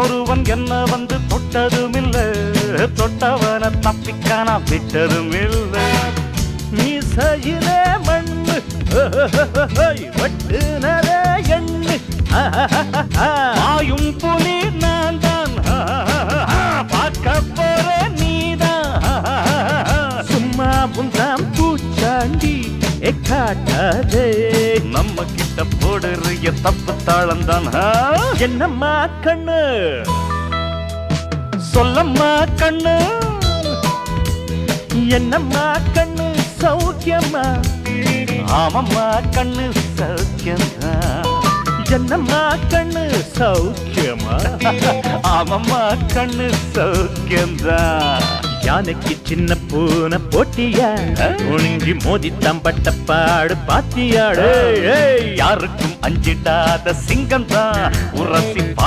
ஒருவன் என்ன வந்து தொட்டதும் இல்ல, தொட்டவன தப்பிக்கான விட்டதும் இல்ல. மீசையிலே மண்ணு வெட்டுனரே எண்ணு, ஆயும் புலி நான் தான், பார்க்க போற நீதான். சும்மா புந்தாம் பூச்சாண்டி காட்டாதே, நம்ம கிட்ட போடுறிய தப்பு தாளந்தான். என்னம்மா கண்ணு சொல்லம்மா கண்ணு, என்னம்மா கண்ணு சௌக்கியம்மா? ஆமம்மா கண்ணு சௌக்கியம்மா. என்னம்மா கண்ணு சௌக்கியமா? ஆமம்மா கண்ணு சௌக்கியம்தான். யானைக்கு சின்ன பூனை போட்டியா, ஒழுங்கி மோதி தம்பட்ட பாடு பாத்தியாடு. யாருக்கும் அஞ்சிடாத சிங்கம் தான் உரசி